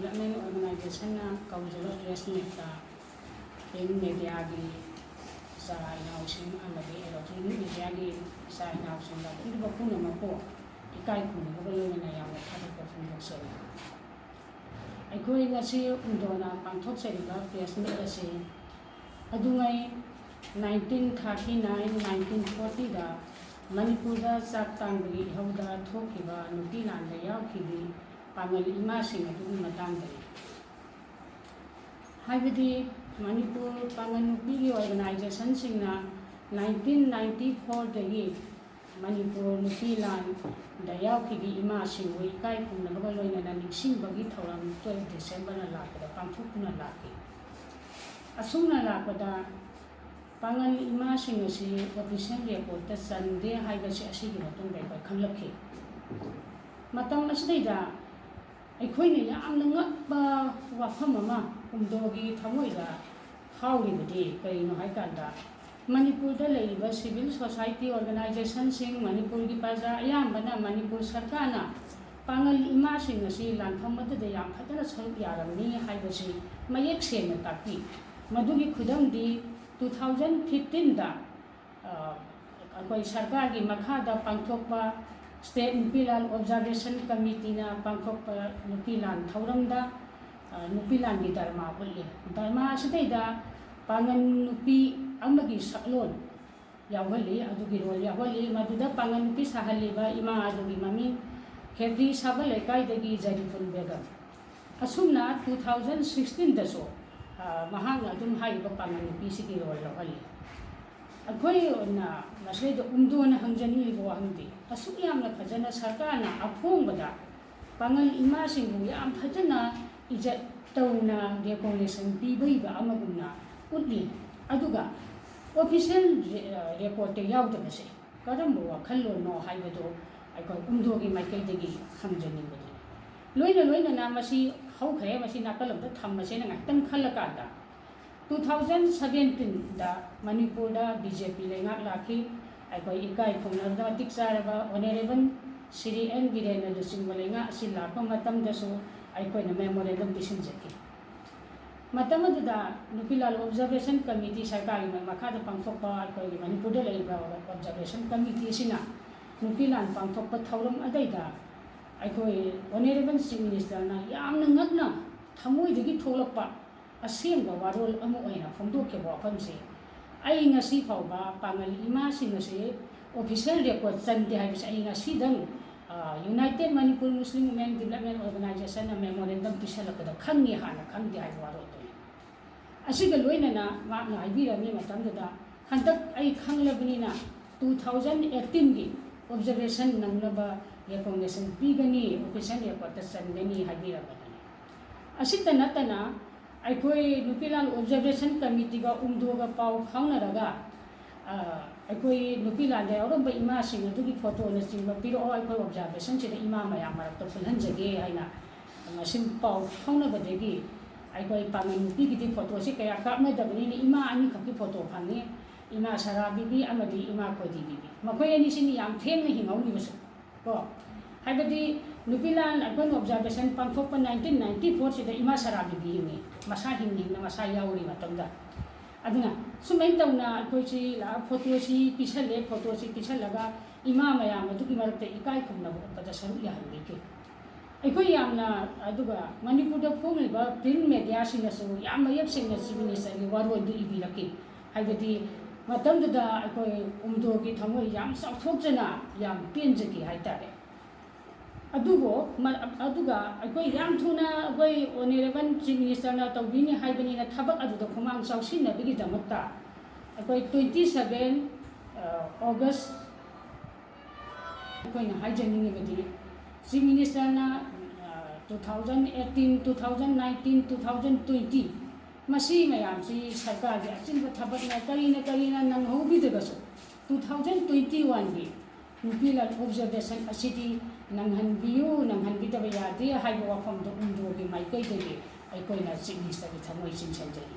Development Organization Kaujalo Resmita in Mediagi Sai Housing and the Erotin Mediagi Sai Housing that in the Bakuna Mapo, Ikaiku, and I am a Kataka from the cell. I go in a sea Undona, Pantoxella, Piasmita, Adungai 1939 1940 da Manipurda Saktangri Hauda Tokiba Nupilan the Yaukidi Pangal Imasing at Matangri. Havidi Manipur Panganupi organization Singna 1994 the year Manipur Nupilan the Yaukidi Imasing Wikai from the Bagaloin and Nixing Bagitoram 12 December Laka, the Pampukuna Laki. Asuna Lapada Pangal Imasing official report that Sunday Highway Ashigi by Kalaki. Matam Asnida, a queen Yamnanga Wafamama, Umdogi Tamoida, Howdy the day, Kaino Haikanda. Manipur the Labor Civil Society Organization Sing Manipur Gipaza Yambana Manipur Sarkana. Pangal Imasing a sea land from the Yam Patalas Yarami Highway, Mayek Sen Taki. Madugi Kudam di 2015 da akoy sarkar gi makhada pangthokpa State Nupilan Observation Committee na pangthokpa Nupilan thauramda Nupilan gi dharma bulli dharma sidaida pangan nupi amagi saklon yawali adugi rol yawali maduda pangan nupi sahaliba ima adugi mami Khedri Sabal Ekai dagi Jarifun Begum asumna 2016 da so Mahanga dum hai ba pangan PCK role hali akhoi na masle do umdona hangjani bo hangdi asuk yam na phajana sarkana aphong bada pangal imasing bu yam phajana ija tawna recognition pibai ba amaguna utli aduga official report te yawda base karam bo khallo no hai ba do akhoi umdogi maikai degi hangjani badi loina na masi how khare masi nakalam da thammase na ngatan khalakada 2017 da Manipur da BJP le ngak lakhi aikoi ikai khongna da tiksaraba honorable Sri N Virendra Singh le ngak sila pa matam da so aikoi na memorandum pisin jaki matam da Nupilal Observation Committee sarkari ma makha da pangthokpa aikoi Manipur da leiba observation committee sina Nupilan pangthokpa thauram adai da aikoi honorable Chief Minister na yamna ngakna thamoi dagi tholakpa asengba warol amu oina phongdokhe wafamse ai ngasi phawba pangal imasing ase official record chande haibis ai ngasi dang United Manipur Muslim Women Development Organization na memorandum pisalakada khangni hana khangdi hai warol to asiga loina na ma na ibirami matamda handak ai khanglabni na 2018 gi observation nangnaba recognition pigani official report sangani habirabani asita natana aikoi Nupilan Observation Committee ga umdoga pau khaunaraga aikoi Nupilan da oromba ima sing adugi photo na singba piro aikoi observation chida ima mayam marak to phulhanjage haina masim pau khaunabadegi aikoi pangan nupi gi photo si kaya kapna dabani ni ima ani khaki photo phangi ima sarabi bi amadi ima khodi bi makoi ani sini yam themna hingauni bas ko haibadi Nupilan akon observation pangthokpa 1994 sida ima sarabi bi ni masa hingning na masa yauri matamda aduna sumai tawna akoi chi la photo si pisale photo si pisalaga ima mayam adugi marakta ikai khumna pada saru ya hangi ke aikoi yamna aduga Manipur da phomliba print media sina so yam mayap singna sibini sari waroi du ibiraki haibadi matamda da akoi umdogi thamoi yam sauthokjana yam penjaki haitare adugo aduga akoi yam thuna akoi honorable Chief Minister na tawbini haibani na thabak aduda khumang chawsin na bigi damakta akoi 27 August akoi na haijaningi badi Chief Minister na 2018 2019 2020 masi mayam si sarkar gi achinba thabak na karina nanghobi daga so 2021 gi Nupilan observation asiti nanghanbiu nanghanbitaba yade haiba wafam do umdo gi maikai dege aikoi na Chief Minister gi thamoi sin sanjari